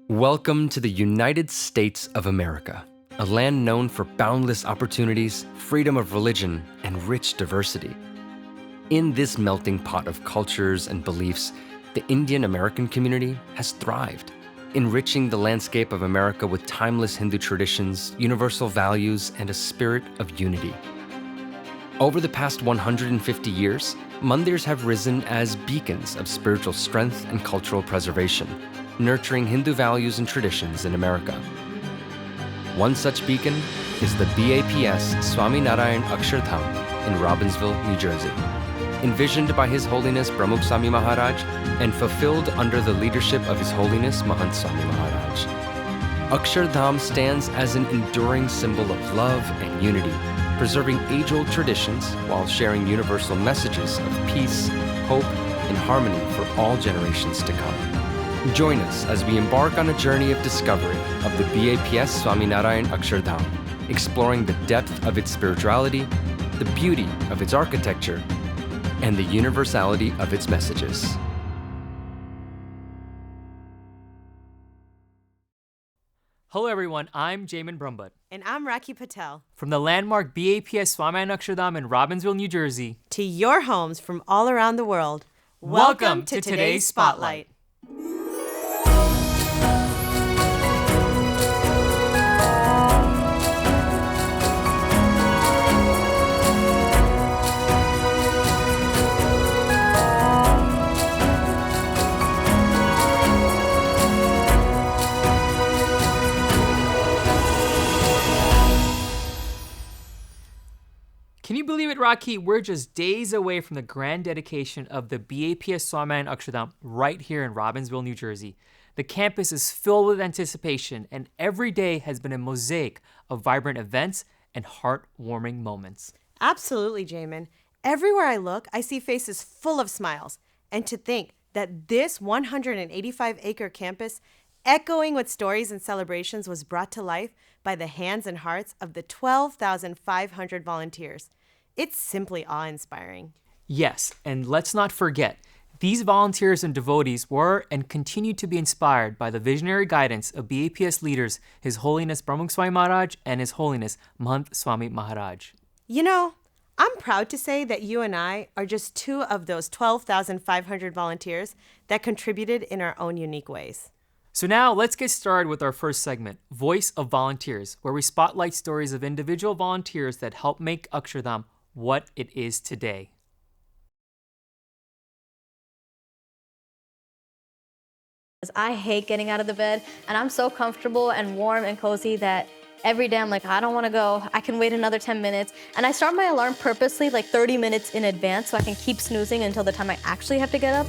Welcome to the United States of America, a land known for boundless opportunities, freedom of religion, and rich diversity. In this melting pot of cultures and beliefs, the Indian American community has thrived, enriching the landscape of America with timeless Hindu traditions, universal values, and a spirit of unity. Over the past 150 years, mandirs have risen as beacons of spiritual strength and cultural preservation, nurturing Hindu values and traditions in America. One such beacon is the BAPS Swaminarayan Akshardham in Robbinsville, New Jersey. Envisioned by His Holiness Pramukh Swami Maharaj and fulfilled under the leadership of His Holiness Mahant Swami Maharaj. Akshardham stands as an enduring symbol of love and unity, preserving age-old traditions while sharing universal messages of peace, hope, and harmony for all generations to come. Join us as we embark on a journey of discovery of the BAPS Swaminarayan Akshardham, exploring the depth of its spirituality, the beauty of its architecture, and the universality of its messages. Hello everyone, I'm Jamin Brumbut. And I'm Raki Patel. From the landmark BAPS Swaminarayan Akshardham in Robbinsville, New Jersey. To your homes from all around the world. Welcome to today's Spotlight. Can you believe it, Rocky? We're just days away from the grand dedication of the BAPS Swaminarayan Akshardham right here in Robbinsville, New Jersey. The campus is filled with anticipation, and every day has been a mosaic of vibrant events and heartwarming moments. Absolutely, Jamin. Everywhere I look, I see faces full of smiles. And to think that this 185-acre campus, echoing with stories and celebrations, was brought to life by the hands and hearts of the 12,500 volunteers. It's simply awe-inspiring. Yes, and let's not forget, these volunteers and devotees were and continue to be inspired by the visionary guidance of BAPS leaders, His Holiness Pramukh Swami Maharaj and His Holiness Mahant Swami Maharaj. You know, I'm proud to say that you and I are just two of those 12,500 volunteers that contributed in our own unique ways. So now let's get started with our first segment, Voice of Volunteers, where we spotlight stories of individual volunteers that help make Akshardham what it is today. I hate getting out of the bed, and I'm so comfortable and warm and cozy that every day I'm like, I don't want to go. I can wait another 10 minutes. And I start my alarm purposely like 30 minutes in advance so I can keep snoozing until the time I actually have to get up.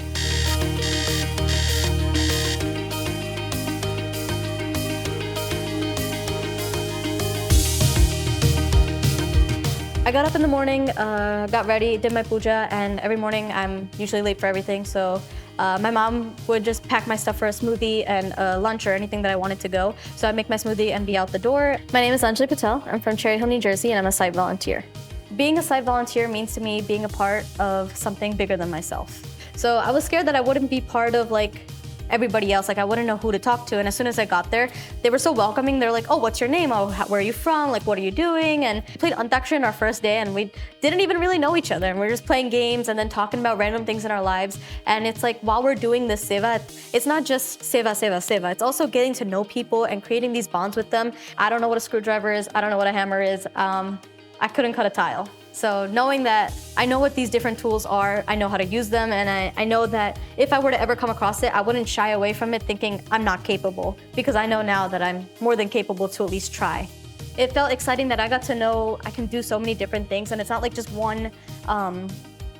I got up in the morning, got ready, did my puja, and every morning I'm usually late for everything. So my mom would just pack my stuff for a smoothie and lunch or anything that I wanted to go. So I'd make my smoothie and be out the door. My name is Anjali Patel. I'm from Cherry Hill, New Jersey, and I'm a site volunteer. Being a site volunteer means to me being a part of something bigger than myself. So I was scared that I wouldn't be part of everybody else, I wouldn't know who to talk to. And as soon as I got there, they were so welcoming. They're like, oh, what's your name? Oh, where are you from? What are you doing? And we played Antakshari our first day, and we didn't even really know each other. And we're just playing games and then talking about random things in our lives. And it's like, while we're doing this seva, it's not just seva, seva, seva. It's also getting to know people and creating these bonds with them. I don't know what a screwdriver is. I don't know what a hammer is. I couldn't cut a tile. So knowing that I know what these different tools are, I know how to use them, and I know that if I were to ever come across it, I wouldn't shy away from it thinking I'm not capable, because I know now that I'm more than capable to at least try. It felt exciting that I got to know I can do so many different things, and it's not like just one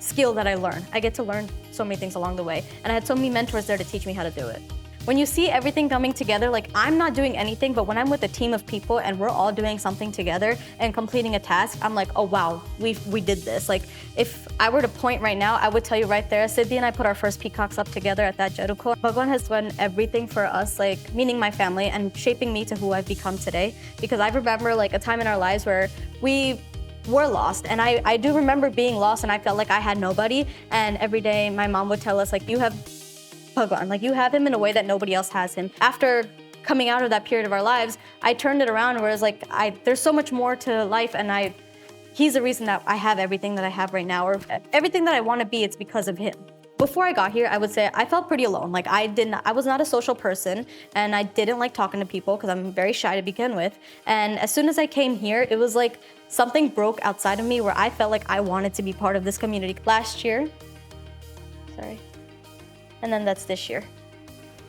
skill that I learn. I get to learn so many things along the way, and I had so many mentors there to teach me how to do it. When you see everything coming together, I'm not doing anything, but when I'm with a team of people and we're all doing something together and completing a task, I'm like, oh wow, we did this. If I were to point right now, I would tell you right there, Siddhi and I put our first peacocks up together at that Jadukho. Bhagwan has done everything for us, meaning my family, and shaping me to who I've become today. Because I remember a time in our lives where we were lost, and I do remember being lost, and I felt like I had nobody. And every day my mom would tell us, you have Bhagwan, you have him in a way that nobody else has him. After coming out of that period of our lives, I turned it around where it's like, there's so much more to life, and he's the reason that I have everything that I have right now, or everything that I want to be, it's because of him. Before I got here, I would say I felt pretty alone. Like I was not a social person, and I didn't like talking to people because I'm very shy to begin with. And as soon as I came here, it was like something broke outside of me where I felt like I wanted to be part of this community. Last year, and then that's this year.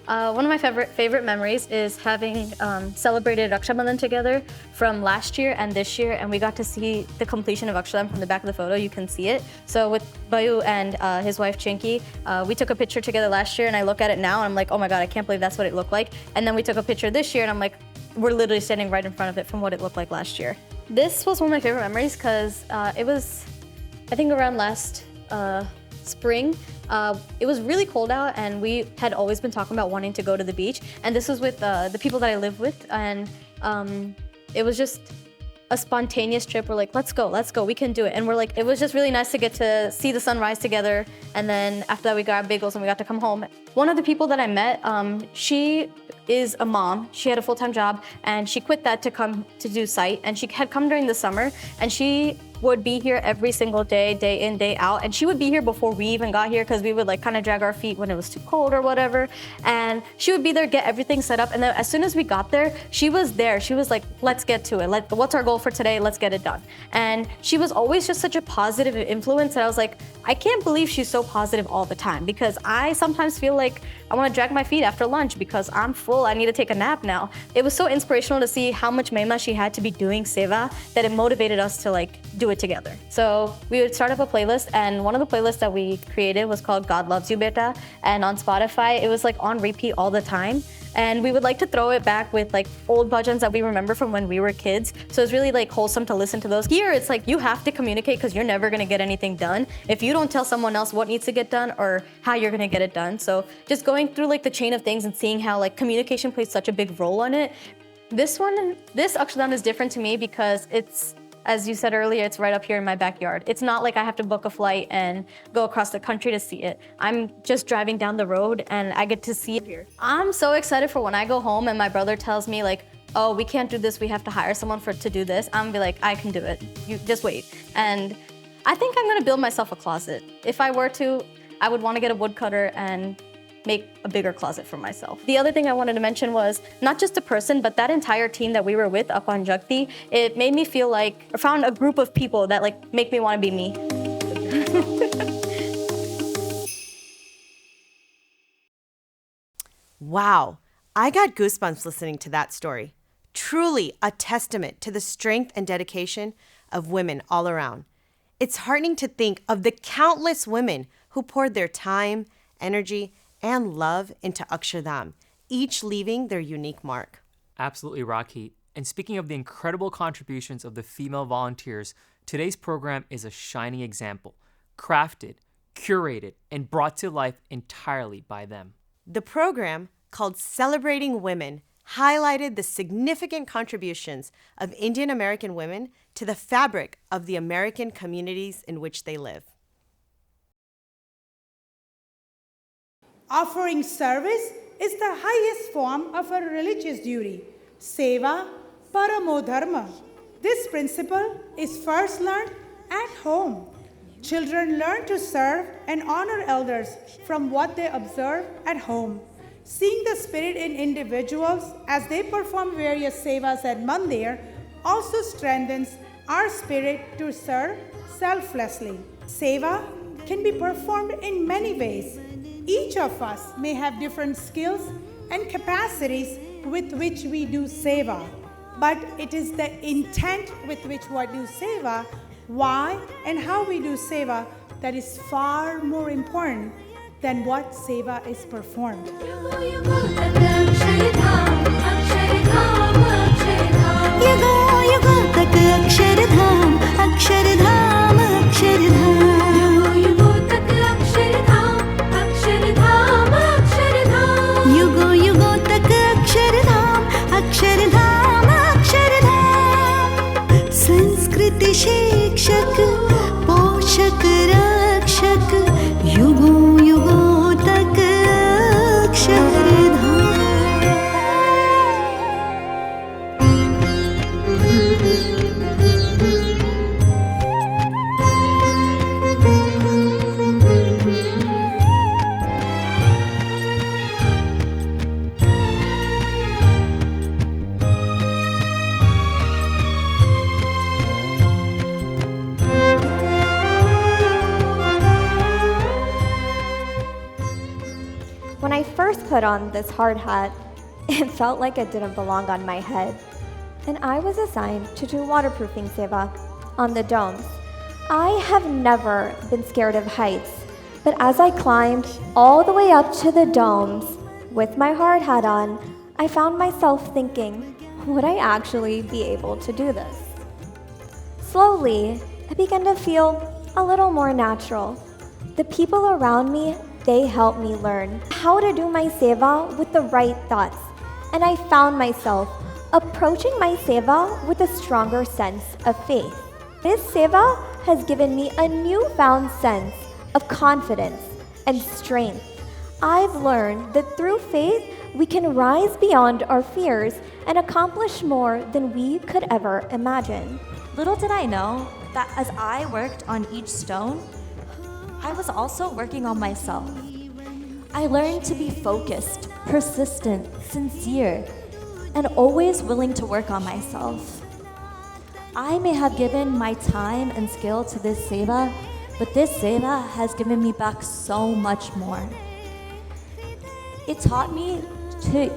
One of my favorite memories is having celebrated Akshardham together from last year and this year, and we got to see the completion of Akshardham from the back of the photo. You can see it. So with Bayu and his wife Chinky, we took a picture together last year, and I look at it now and I'm like, oh my God, I can't believe that's what it looked like. And then we took a picture this year, and I'm like, we're literally standing right in front of it from what it looked like last year. This was one of my favorite memories because it was, I think, around last spring. It was really cold out, and we had always been talking about wanting to go to the beach. And this was with the people that I live with, and it was just a spontaneous trip. We're like, let's go, we can do it. And we're like, it was just really nice to get to see the sunrise together. And then after that, we got bagels and we got to come home. One of the people that I met, she is a mom. She had a full-time job, and she quit that to come to do site. And she had come during the summer, and she would be here every single day, day in, day out. And she would be here before we even got here because we would like kind of drag our feet when it was too cold or whatever. And she would be there, get everything set up. And then as soon as we got there, she was there. She was like, let's get to it. What's our goal for today? Let's get it done. And she was always just such a positive influence that I was like, I can't believe she's so positive all the time, because I sometimes feel like I want to drag my feet after lunch because I'm full. I need to take a nap now. It was so inspirational to see how much mehma she had to be doing seva that it motivated us to like do it together. So we would start up a playlist, and one of the playlists that we created was called God Loves You Beta, and on Spotify it was like on repeat all the time. And we would like to throw it back with like old bhajans that we remember from when we were kids. So it's really like wholesome to listen to those. Here it's like you have to communicate because you're never gonna get anything done if you don't tell someone else what needs to get done or how you're gonna get it done. So just going through like the chain of things and seeing how like communication plays such a big role on it. This Akshardham is different to me because it's, as you said earlier, it's right up here in my backyard. It's not like I have to book a flight and go across the country to see it. I'm just driving down the road and I get to see it here. I'm so excited for when I go home and my brother tells me like, oh, we can't do this, we have to hire someone to do this. I'm gonna be like, I can do it, you just wait. And I think I'm gonna build myself a closet. If I were to, I would wanna get a woodcutter and make a bigger closet for myself. The other thing I wanted to mention was not just a person, but that entire team that we were with up on Jagti. It made me feel like I found a group of people that like make me want to be me. Wow, I got goosebumps listening to that story. Truly a testament to the strength and dedication of women all around. It's heartening to think of the countless women who poured their time, energy, and love into Akshardham, each leaving their unique mark. Absolutely, Rakhi. And speaking of the incredible contributions of the female volunteers, today's program is a shining example, crafted, curated, and brought to life entirely by them. The program, called Celebrating Women, highlighted the significant contributions of Indian American women to the fabric of the American communities in which they live. Offering service is the highest form of a religious duty. Seva paramo dharma. This principle is first learned at home. Children learn to serve and honor elders from what they observe at home. Seeing the spirit in individuals as they perform various sevas at Mandir also strengthens our spirit to serve selflessly. Seva can be performed in many ways. Each of us may have different skills and capacities with which we do seva, but it is the intent with which we do seva, why and how we do seva, that is far more important than what seva is performed. शिक्षक पोषक रक्षक युगों युगों तक Akshardham. put on this hard hat, it felt like it didn't belong on my head. And I was assigned to do waterproofing seva on the domes. I have never been scared of heights, but as I climbed all the way up to the domes with my hard hat on, I found myself thinking, would I actually be able to do this? Slowly, I began to feel a little more natural. The people around me, they helped me learn how to do my seva with the right thoughts, and I found myself approaching my seva with a stronger sense of faith. This seva has given me a newfound sense of confidence and strength. I've learned that through faith, we can rise beyond our fears and accomplish more than we could ever imagine. Little did I know that as I worked on each stone, I was also working on myself. I learned to be focused, persistent, sincere, and always willing to work on myself. I may have given my time and skill to this seva, but this seva has given me back so much more. It taught me to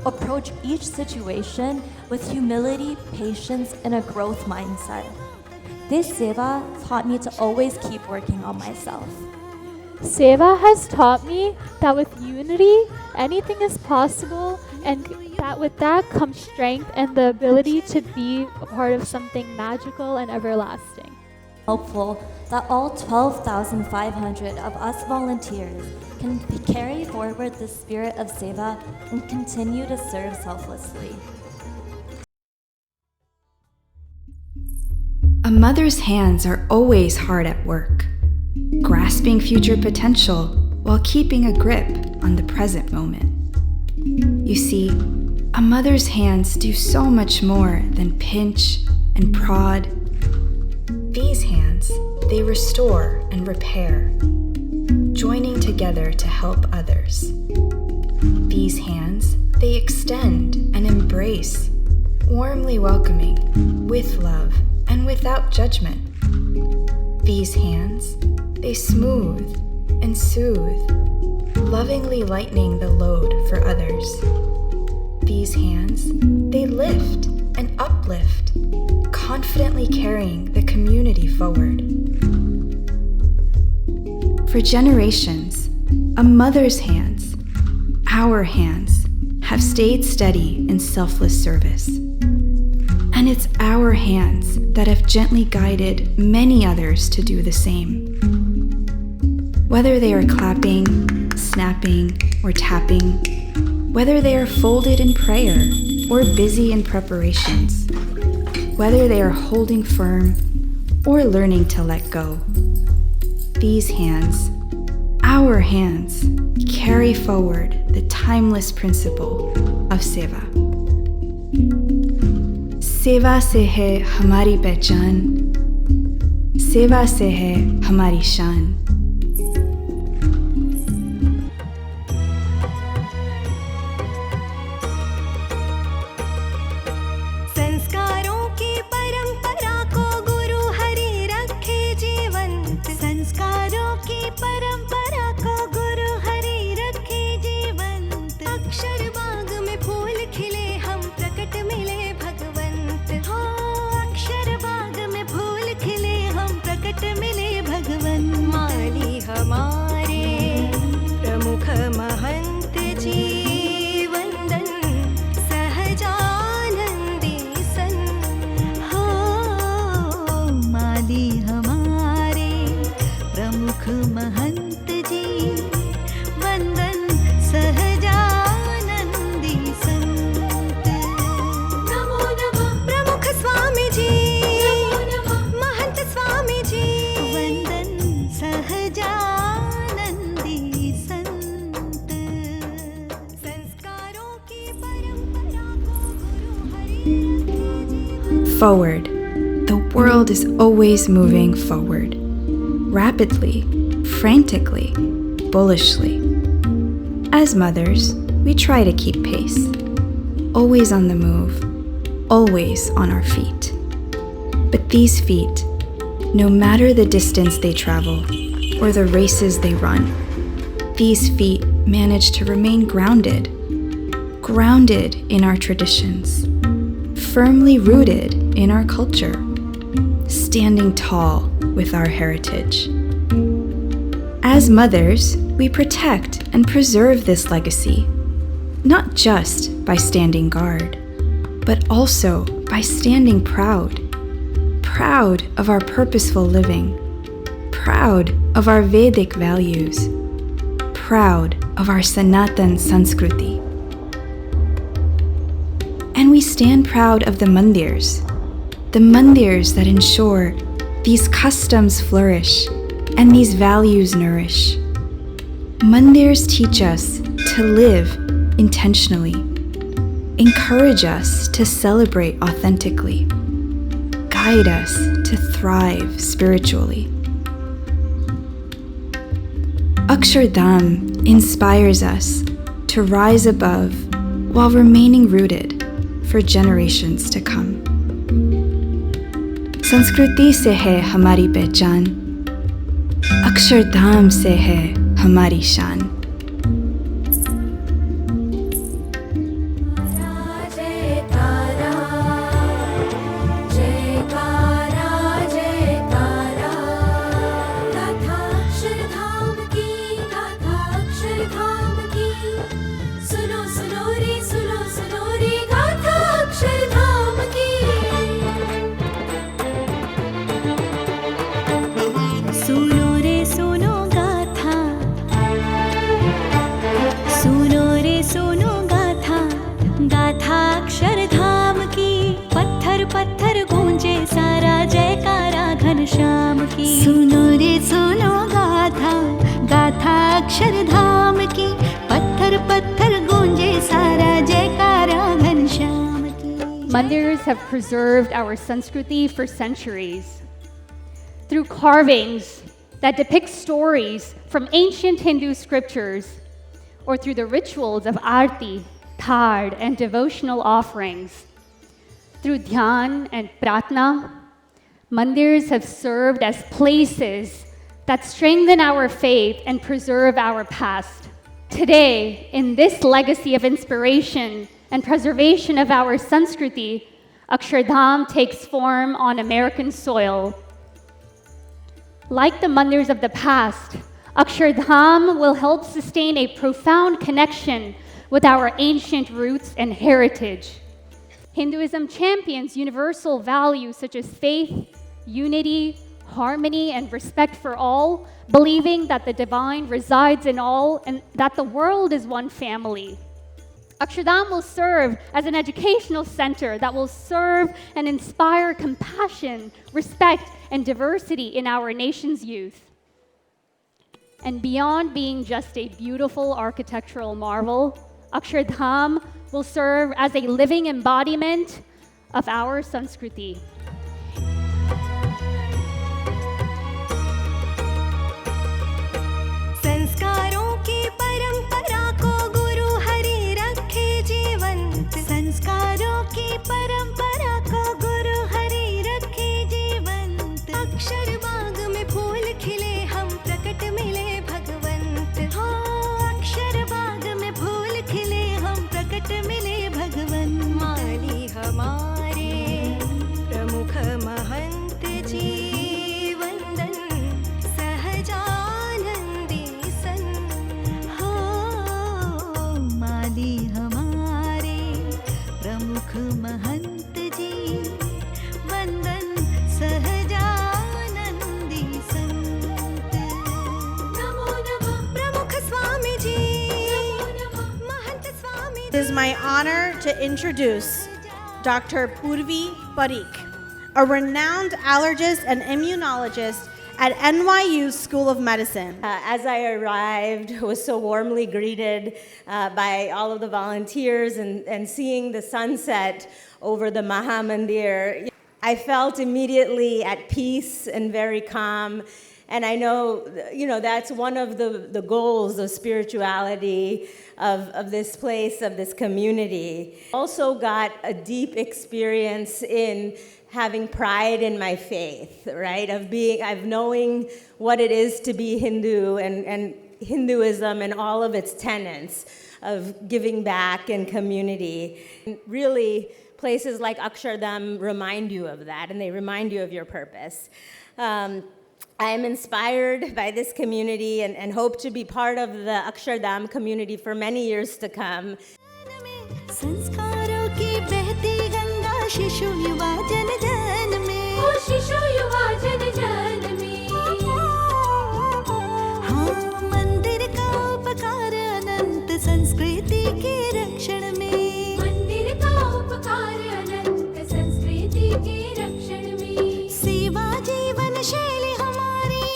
approach each situation with humility, patience, and a growth mindset. This seva taught me to always keep working on myself. Seva has taught me that with unity, anything is possible, and that with that comes strength and the ability to be a part of something magical and everlasting. Hopeful that all 12,500 of us volunteers can carry forward the spirit of seva and continue to serve selflessly. A mother's hands are always hard at work, grasping future potential while keeping a grip on the present moment. You see, a mother's hands do so much more than pinch and prod. These hands, they restore and repair, joining together to help others. These hands, they extend and embrace, warmly welcoming, with love and without judgment. These hands, they smooth and soothe, lovingly lightening the load for others. These hands, they lift and uplift, confidently carrying the community forward. For generations, a mother's hands, our hands, have stayed steady in selfless service. And it's our hands that have gently guided many others to do the same. Whether they are clapping, snapping, or tapping, whether they are folded in prayer or busy in preparations, whether they are holding firm or learning to let go, these hands, our hands, carry forward the timeless principle of seva. सेवा से है हमारी पहचान, सेवा से है हमारी शान। संस्कारों की परंपरा को गुरु हरि रखे जीवंत, संस्कारों की परंपरा को गुरु हरि रखे जीवंत। अक्षर बाग में फूल खिले हम प्रकट मिले मिले भगवन। माली हमारे प्रमुख महंत जी, वंदन सहजानंदी सन। हो माली हमारे प्रमुख महंत जी, वंदन सहजानंदी संत। नमो नमः प्रमुख स्वामी जी, महंत Swami ji, Forward. The world is always moving forward. Rapidly, frantically, bullishly. As mothers, we try to keep pace. Always on the move, always on our feet. But these feet, no matter the distance they travel or the races they run, these feet manage to remain grounded in our traditions, firmly rooted in our culture, standing tall with our heritage. As mothers, we protect and preserve this legacy, not just by standing guard, but also by standing proud of our purposeful living, proud of our Vedic values, proud of our Sanatan Sanskriti. And we stand proud of the Mandirs that ensure these customs flourish and these values nourish. Mandirs teach us to live intentionally, encourage us to celebrate authentically, guide us to thrive spiritually. Akshardham inspires us to rise above while remaining rooted for generations to come. संस्कृति से है हमारी पहचान, अक्षरधाम से है हमारी शान। अक्षरधाम की पत्थर पत्थर गूंजे सारा जयकारा घनश्याम की। Mandirs have preserved our Sanskriti for centuries. Through carvings that depict stories from ancient Hindu scriptures, or through the rituals of arti, thard, and devotional offerings. Through dhyan and pratna, mandirs have served as places that strengthen our faith and preserve our past. Today, in this legacy of inspiration and preservation of our Sanskriti, Akshardham takes form on American soil. Like the mandirs of the past, Akshardham will help sustain a profound connection with our ancient roots and heritage. Hinduism champions universal values such as faith, unity, harmony, and respect for all, believing that the divine resides in all and that the world is one family. Akshardham will serve as an educational center that will serve and inspire compassion, respect, and diversity in our nation's youth. And beyond being just a beautiful architectural marvel, Akshardham will serve as a living embodiment of our Sanskriti. संस्कारों की परंपरा को गुरु हरि रखे जीवंत। संस्कारों की परंपरा को गुरु हरि रखे जीवंत। अक्षर बाग में फूल खिले हम प्रकट मिले भगवंत। हो अक्षर बाग में फूल खिले हम प्रकट मिले भगवंत। माली हमारे प्रमुख महंत जी वंदन सहजानंदी सन। हो माली हमारे प्रमुख महंत जी वंदन सहजानंदी संत। नमो नमः प्रमुख स्वामी जी महंत स्वामी। It is my honor to introduce Dr. Purvi Parikh, a renowned allergist and immunologist at NYU School of Medicine. As I arrived, I was so warmly greeted by all of the volunteers and seeing the sunset over the Mahamandir. I felt immediately at peace and very calm. And I know, that's one of the goals of spirituality of this place, of this community. Also got a deep experience in having pride in my faith, right? Of knowing what it is to be Hindu and Hinduism and all of its tenets of giving back and community. And really, places like Akshardham remind you of that, and they remind you of your purpose. I am inspired by this community and hope to be part of the Akshardham community for many years to come. संस्कारों की बहती गंगा शिशु युवा जन जन में ओ शिशु युवा जन जन में हाँ मंदिर का उपकार अनंत संस्कृति के रक्षण में मंदिर का उपकार अनंत संस्कृति के रक्षण में सेवा जीवन शैली हमारी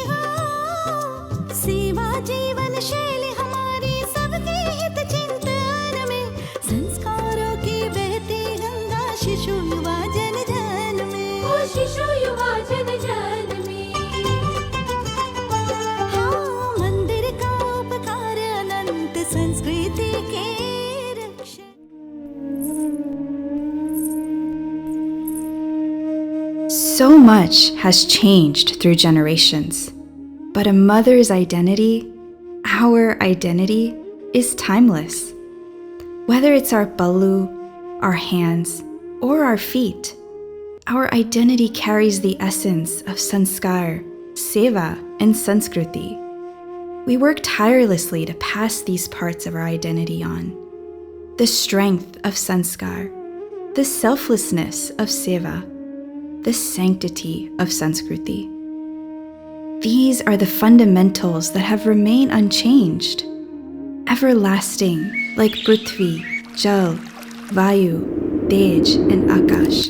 हाँ सेवा जीवन शैली हमारी सबके हित चिंतन में संस्कारों की बहती गंगा शिशु युवा जन जन में ओ शिशु युवा जन जन में हाँ मंदिर का उपकार अनंत संस्कृति के रक्षण. So much has changed through generations, but a mother's identity, our identity, is timeless. Whether it's our balu, our hands, or our feet, our identity carries the essence of sanskar, seva, and sanskriti. We work tirelessly to pass these parts of our identity on. The strength of sanskar, the selflessness of seva, the sanctity of sanskriti. These are the fundamentals that have remained unchanged, everlasting like Prithvi, Jal, Vayu, Tej, and Akash,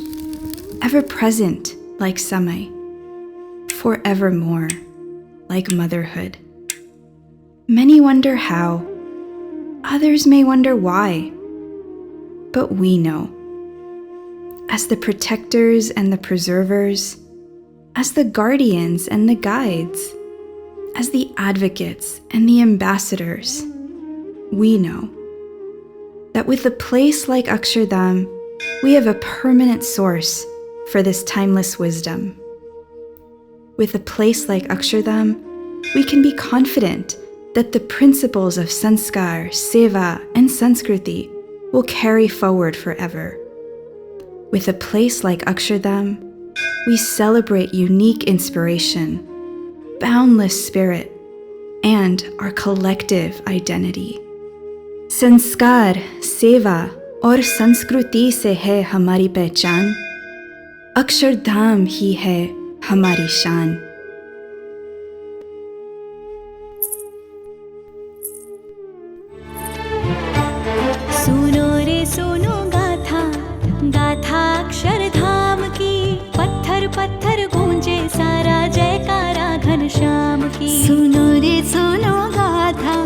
ever present like Samay, forevermore like motherhood. Many wonder how, others may wonder why, but we know. As the protectors and the preservers, as the guardians and the guides, as the advocates and the ambassadors, we know that with a place like Akshardham, we have a permanent source for this timeless wisdom. With a place like Akshardham, we can be confident that the principles of sanskar, seva, and sanskriti will carry forward forever. With a place like Akshardham, we celebrate unique inspiration, boundless spirit, and our collective identity. संस्कार, सेवा और संस्कृति से है हमारी पहचान, अक्षरधाम ही है हमारी शान. सुनो रे सुनो गाथा गाथा अक्षरधाम की पत्थर पत्थर गूंजे सारा जयकारा घनश्याम की सुनो रे सुनो गाथा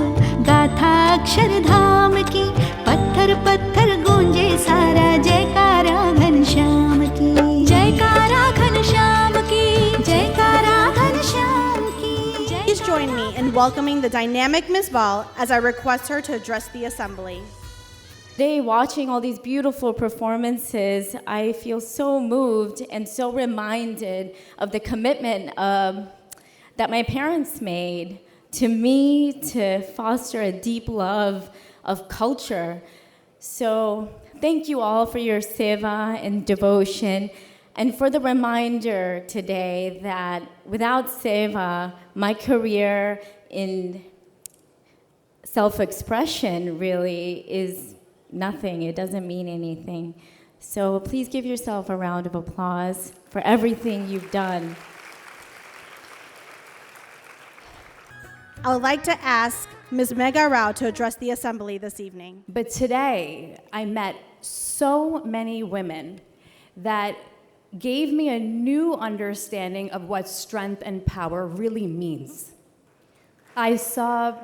गाथा अक्षरधाम की पत्थर पत्थर गूंजे सारा जयकारा घनश्याम की जयकारा घनश्याम की जयकारा घनश्याम की. Please join me in welcoming the dynamic Ms. Bal as I request her to address the assembly. Today, watching all these beautiful performances, I feel so moved and so reminded of the commitment that my parents made to me to foster a deep love of culture. So thank you all for your seva and devotion, and for the reminder today that without seva, my career in self-expression really is nothing. It doesn't mean anything. So please give yourself a round of applause for everything you've done. I would like to ask Ms. Megha Rao to address the assembly this evening. But today, I met so many women that gave me a new understanding of what strength and power really means. I saw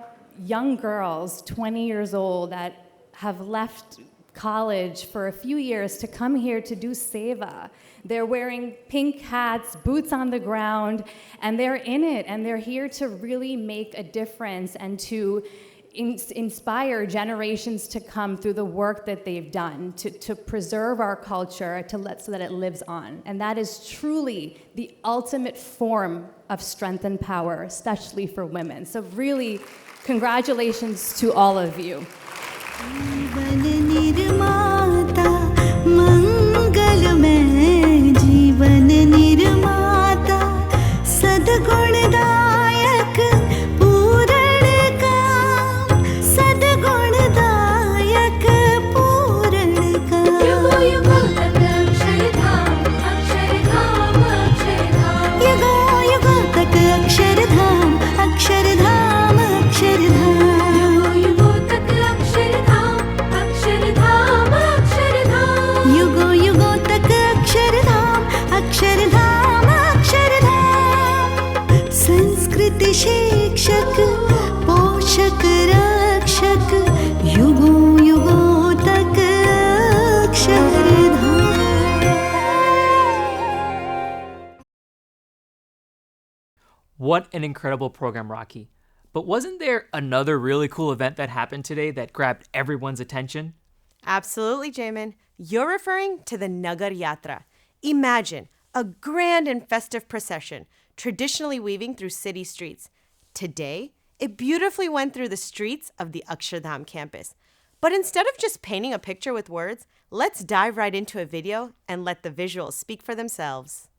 young girls, 20 years old, that have left college for a few years to come here to do seva. They're wearing pink hats, boots on the ground, and they're in it, and they're here to really make a difference and to inspire generations to come through the work that they've done to preserve our culture so that it lives on. And that is truly the ultimate form of strength and power, especially for women. So really, congratulations to all of you. शिक्षक पोषक रक्षक युगों युगों तक Akshardham. What an incredible program, Rocky. But wasn't there another really cool event that happened today that grabbed everyone's attention? Absolutely, Jamin. You're referring to the Nagar Yatra. Imagine a grand and festive procession, traditionally weaving through city streets. Today, it beautifully went through the streets of the Akshardham campus. But instead of just painting a picture with words, let's dive right into a video and let the visuals speak for themselves.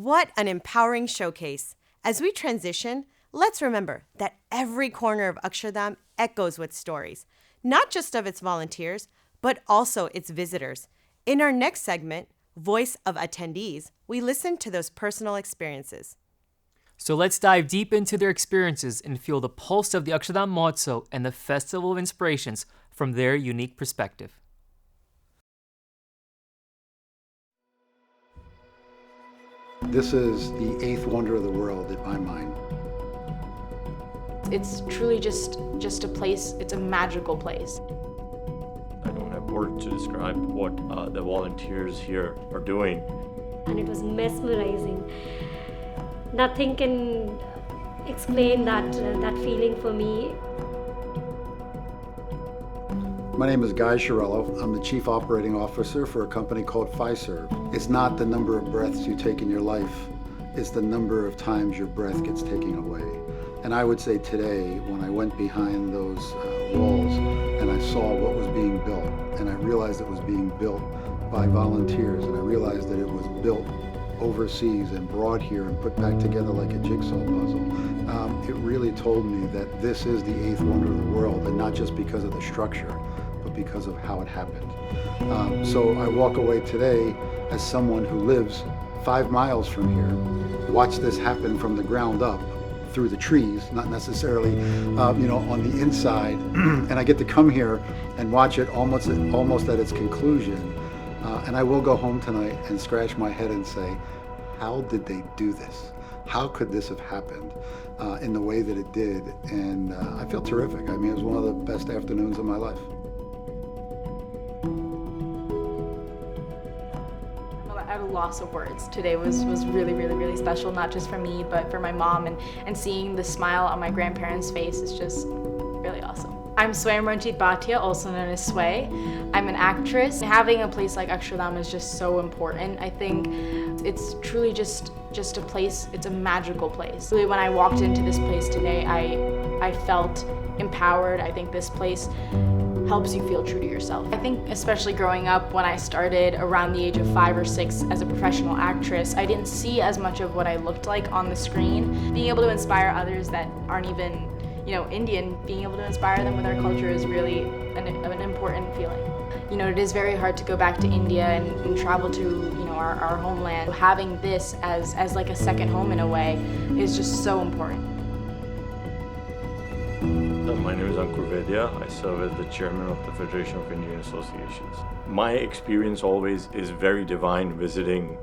What an empowering showcase. As we transition, let's remember that every corner of Akshardham echoes with stories, not just of its volunteers, but also its visitors. In our next segment, Voice of Attendees, we listen to those personal experiences. So let's dive deep into their experiences and feel the pulse of the Akshardham Mahotsav and the Festival of Inspirations from their unique perspective. This is the eighth wonder of the world in my mind. It's truly just a place, it's a magical place. I don't have words to describe what the volunteers here are doing. And it was mesmerizing. Nothing can explain that feeling for me. My name is Guy Chiarello. I'm the Chief Operating Officer for a company called Fiserv. It's not the number of breaths you take in your life, it's the number of times your breath gets taken away. And I would say today, when I went behind those walls and I saw what was being built, and I realized it was being built by volunteers, and I realized that it was built overseas and brought here and put back together like a jigsaw puzzle, it really told me that this is the eighth wonder of the world, and not just because of the structure, but because of how it happened. So I walk away today as someone who lives 5 miles from here, watched this happen from the ground up, through the trees, not necessarily, on the inside, and I get to come here and watch it almost at its conclusion. And I will go home tonight and scratch my head and say, how did they do this? How could this have happened in the way that it did? And I feel terrific. I mean, it was one of the best afternoons of my life. At a loss of words. Today was really, really, really special, not just for me, but for my mom, and seeing the smile on my grandparents' face is just really awesome. I'm Swaminarayan Bhatia, also known as Sway. I'm an actress. Having a place like Akshardham is just so important. I think it's truly just a place, it's a magical place. Really, when I walked into this place today, I felt empowered. I think this place helps you feel true to yourself. I think especially growing up, when I started around the age of 5 or 6 as a professional actress, I didn't see as much of what I looked like on the screen. Being able to inspire others that aren't even Indian, being able to inspire them with our culture is really an important feeling. It is very hard to go back to India and travel to our homeland. Having this as like a second home in a way is just so important. My name is Ankur Vedya. I serve as the chairman of the Federation of Indian Associations. My experience always is very divine visiting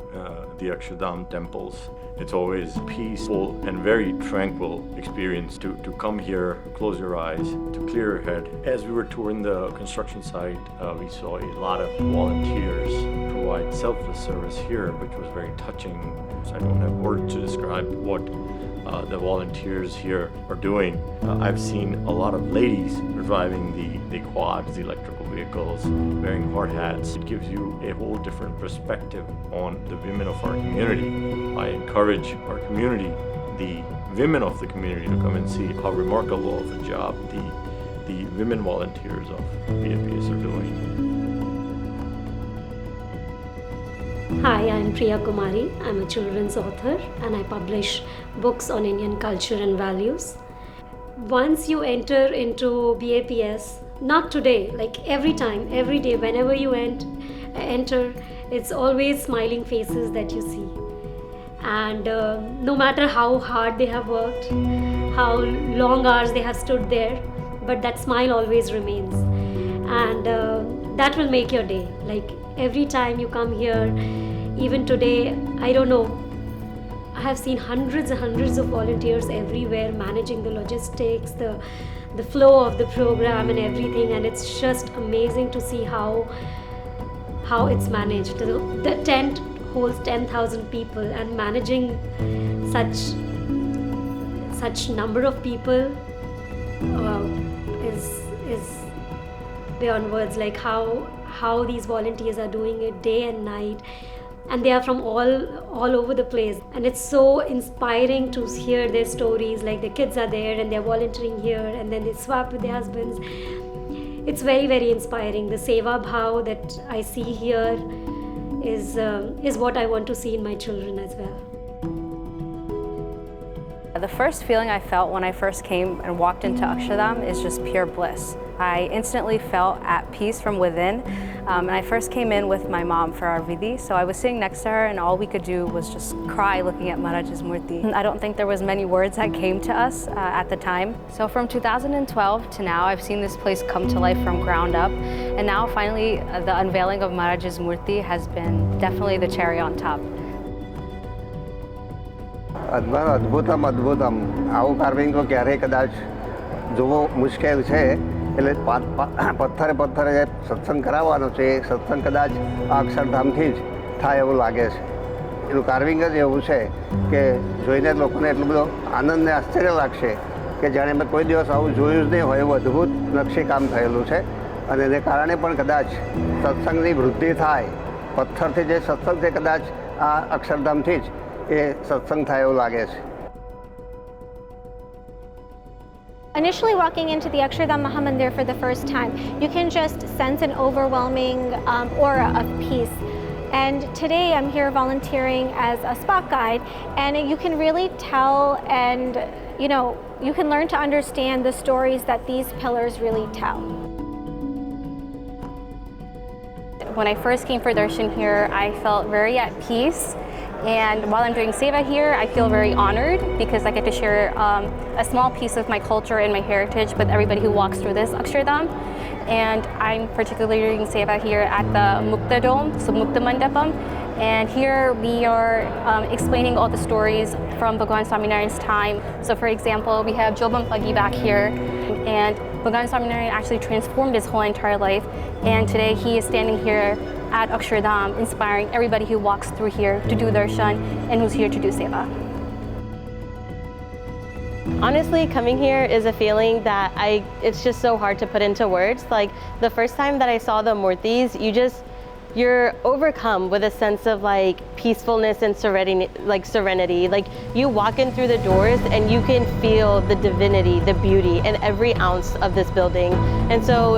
the Akshardham temples. It's always peaceful and very tranquil experience to come here, close your eyes, to clear your head. As we were touring the construction site, we saw a lot of volunteers provide selfless service here, which was very touching. I don't have words to describe what the volunteers here are doing. I've seen a lot of ladies driving the quads, the electrical vehicles, wearing hard hats. It gives you a whole different perspective on the women of our community. I encourage our community, the women of the community, to come and see how remarkable of a job the women volunteers of BAPS are doing. Hi, I'm Priya Kumari. I'm a children's author and I publish books on Indian culture and values. Once you enter into BAPS, not today, like every time, every day, whenever you enter, it's always smiling faces that you see. And no matter how hard they have worked, how long hours they have stood there, but that smile always remains. And that will make your day. Like every time you come here, even today, I don't know, I have seen hundreds and hundreds of volunteers everywhere managing the logistics, the flow of the program and everything, and it's just amazing to see how it's managed. The tent holds 10,000 people, and managing such number of people is beyond words. Like how these volunteers are doing it day and night, and they are from all over the place, and it's so inspiring to hear their stories. Like the kids are there and they're volunteering here, and then they swap with their husbands. It's very, very inspiring. The seva bhav that I see here is what I want to see in my children as well. The first feeling I felt when I first came and walked into Akshardham is just pure bliss. I instantly felt at peace from within. And I first came in with my mom for our vidhi, so I was sitting next to her and all we could do was just cry looking at Maharaj's murti. I don't think there was many words that came to us at the time. So from 2012 to now, I've seen this place come to life from ground up. And now finally, the unveiling of Maharaj's murti has been definitely the cherry on top. અદ્ભુતમ આવું carving તો ક્યારેય કદાચ જોવો મુશ્કેલ છે એટલે પથ્થરે પથ્થરે જે સત્સંગ કરાવવાનો છે એ સત્સંગ કદાચ આ અક્ષરધામથી જ થાય એવું લાગે છે. એનું કાર્વિંગ જ એવું છે કે જોઈને લોકોને એટલું બધો આનંદ ને આશ્ચર્ય લાગશે કે જાણે મેં કોઈ દિવસ આવું જોયું જ નહીં હોય એવું અદ્ભુત નકશીકામ થયેલું છે અને એને કારણે પણ કદાચ સત્સંગની વૃદ્ધિ થાય. પથ્થરથી જે સત્સંગ છે કદાચ આ અક્ષરધામથી જ Initially walking into the Akshardham Mahamandir for the first time, you can just sense an overwhelming aura of peace. And today I'm here volunteering as a spot guide, and you can really tell and, you can learn to understand the stories that these pillars really tell. When I first came for darshan here, I felt very at peace. And while I'm doing seva here, I feel very honored because I get to share a small piece of my culture and my heritage with everybody who walks through this Akshardham. And I'm particularly doing seva here at the Mukta Dome, so Mukta Mandapam. And here we are explaining all the stories from Bhagwan Swaminarayan's time. So for example, we have Jobam Pagi back here, and Bhagwan Swaminarayan actually transformed his whole entire life. And today he is standing here at Akshardham, inspiring everybody who walks through here to do darshan and who's here to do seva. Honestly, coming here is a feeling that it's just so hard to put into words. Like the first time that I saw the murtis, you're overcome with a sense of like peacefulness and serenity. Like you walk in through the doors and you can feel the divinity, the beauty in every ounce of this building. And so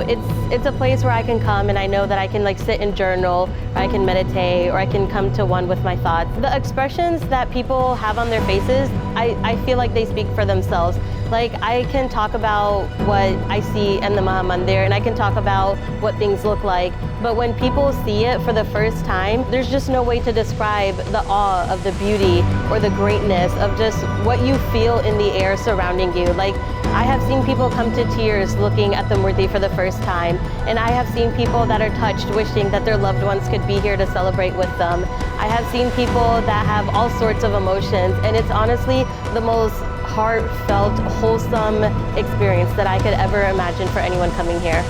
it's a place where I can come and I know that I can like sit and journal, or I can meditate, or I can come to one with my thoughts. The expressions that people have on their faces, I feel like they speak for themselves. Like I can talk about what I see in the Mahamandir and I can talk about what things look like, but when people see it for the first time, there's just no way to describe the awe of the beauty or the greatness of just what you feel in the air surrounding you. Like I have seen people come to tears looking at the murti for the first time, and I have seen people that are touched wishing that their loved ones could be here to celebrate with them. I have seen people that have all sorts of emotions, and it's honestly the most heartfelt, wholesome experience that I could ever imagine for anyone coming here.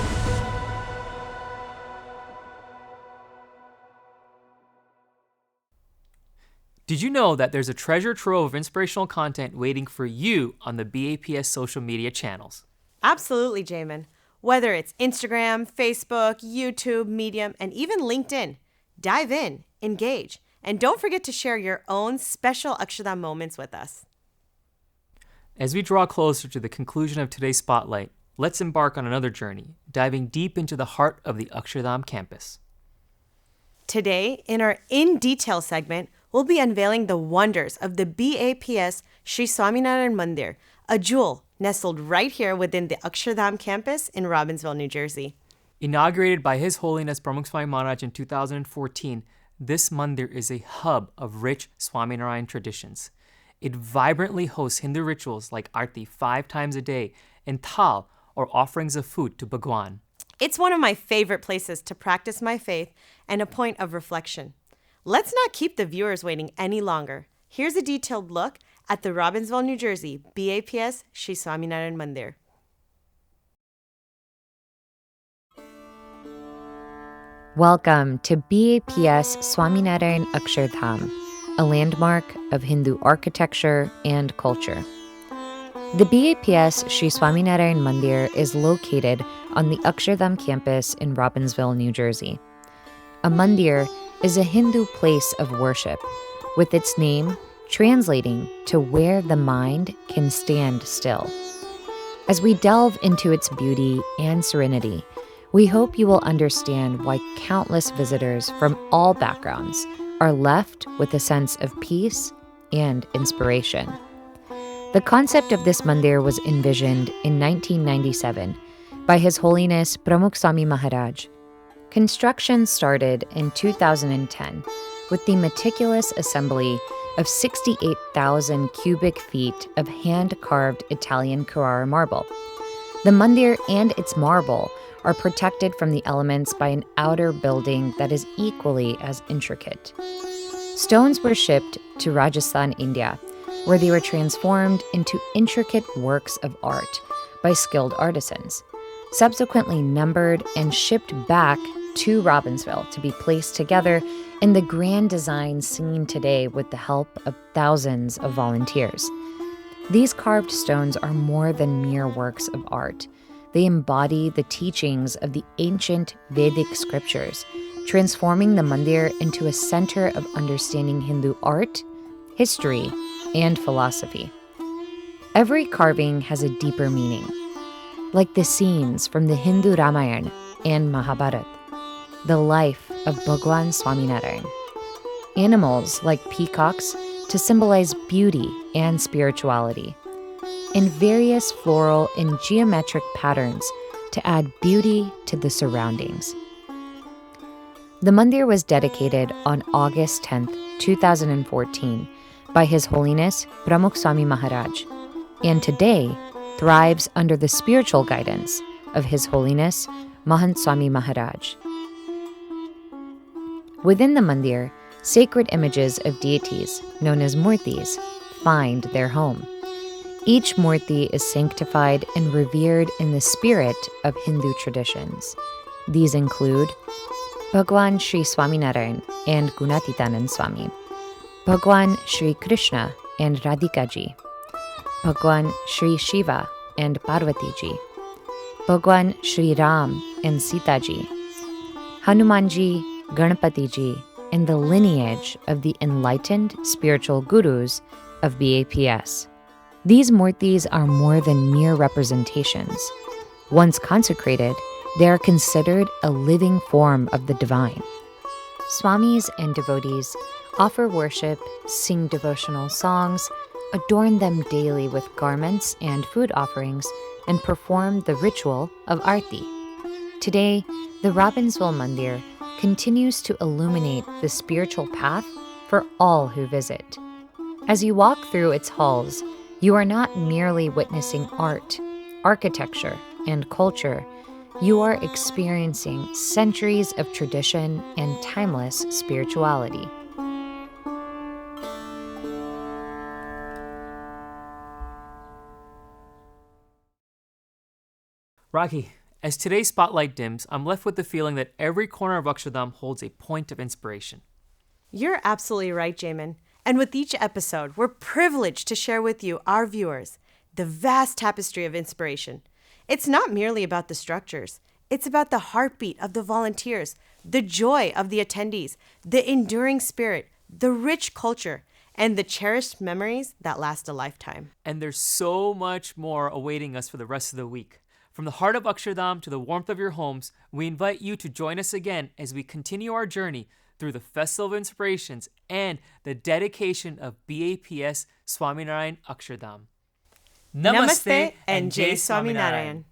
Did you know that there's a treasure trove of inspirational content waiting for you on the BAPS social media channels? Absolutely, Jamin. Whether it's Instagram, Facebook, YouTube, Medium, and even LinkedIn, dive in, engage, and don't forget to share your own special Akshardham moments with us. As we draw closer to the conclusion of today's spotlight, let's embark on another journey, diving deep into the heart of the Akshardham campus. Today, in our In Detail segment, we'll be unveiling the wonders of the BAPS Shri Swaminarayan Mandir, a jewel nestled right here within the Akshardham campus in Robbinsville, New Jersey. Inaugurated by His Holiness Pramukh Swami Maharaj in 2014, this mandir is a hub of rich Swaminarayan traditions. It vibrantly hosts Hindu rituals like Aarti 5 times a day and Thal, or offerings of food to Bhagwan. It's one of my favorite places to practice my faith and a point of reflection. Let's not keep the viewers waiting any longer. Here's a detailed look at the Robbinsville, New Jersey BAPS Shri Swaminarayan Mandir. Welcome to BAPS Swaminarayan Akshardham, a landmark of Hindu architecture and culture. The BAPS Shri Swaminarayan Mandir is located on the Akshardham campus in Robbinsville, New Jersey. A mandir is a Hindu place of worship, with its name translating to where the mind can stand still. As we delve into its beauty and serenity, we hope you will understand why countless visitors from all backgrounds are left with a sense of peace and inspiration. The concept of this mandir was envisioned in 1997 by His Holiness Pramukh Swami Maharaj. Construction started in 2010 with the meticulous assembly of 68,000 cubic feet of hand-carved Italian Carrara marble. The mandir and its marble are protected from the elements by an outer building that is equally as intricate. Stones were shipped to Rajasthan, India, where they were transformed into intricate works of art by skilled artisans, subsequently numbered and shipped back to Robbinsville to be placed together in the grand design seen today with the help of thousands of volunteers. These carved stones are more than mere works of art. They embody the teachings of the ancient Vedic scriptures, transforming the mandir into a center of understanding Hindu art, history, and philosophy. Every carving has a deeper meaning, like the scenes from the Hindu Ramayana and Mahabharata, the life of Bhagwan Swaminarayan. Animals like peacocks to symbolize beauty and spirituality, and various floral and geometric patterns to add beauty to the surroundings. The mandir was dedicated on August 10th, 2014 by His Holiness Pramukh Swami Maharaj, and today thrives under the spiritual guidance of His Holiness Mahant Swami Maharaj. Within the mandir, sacred images of deities, known as murtis, find their home. Each murti is sanctified and revered in the spirit of Hindu traditions. These include Bhagwan Shri Swaminarayan and Gunatitanand Swami, Bhagwan Shri Krishna and Radhikaji, Bhagwan Shri Shiva and Parvatiji, Bhagwan Shri Ram and Sitaji, Hanumanji, Ganapatiji, and the lineage of the enlightened spiritual gurus of BAPS. These murtis are more than mere representations. Once consecrated, they are considered a living form of the divine. Swamis and devotees offer worship, sing devotional songs, adorn them daily with garments and food offerings, and perform the ritual of Aarti. Today, the Robbinsville Mandir continues to illuminate the spiritual path for all who visit. As you walk through its halls, you are not merely witnessing art, architecture, and culture. You are experiencing centuries of tradition and timeless spirituality. Rocky, as today's spotlight dims, I'm left with the feeling that every corner of Akshardham holds a point of inspiration. You're absolutely right, Jamin. And with each episode, we're privileged to share with you, our viewers, the vast tapestry of inspiration. It's not merely about the structures. It's about the heartbeat of the volunteers, the joy of the attendees, the enduring spirit, the rich culture, and the cherished memories that last a lifetime. And there's so much more awaiting us for the rest of the week. From the heart of Akshardham to the warmth of your homes, we invite you to join us again as we continue our journey through the Festival of Inspirations and the dedication of BAPS Swaminarayan Akshardham. Namaste and Jai Swaminarayan.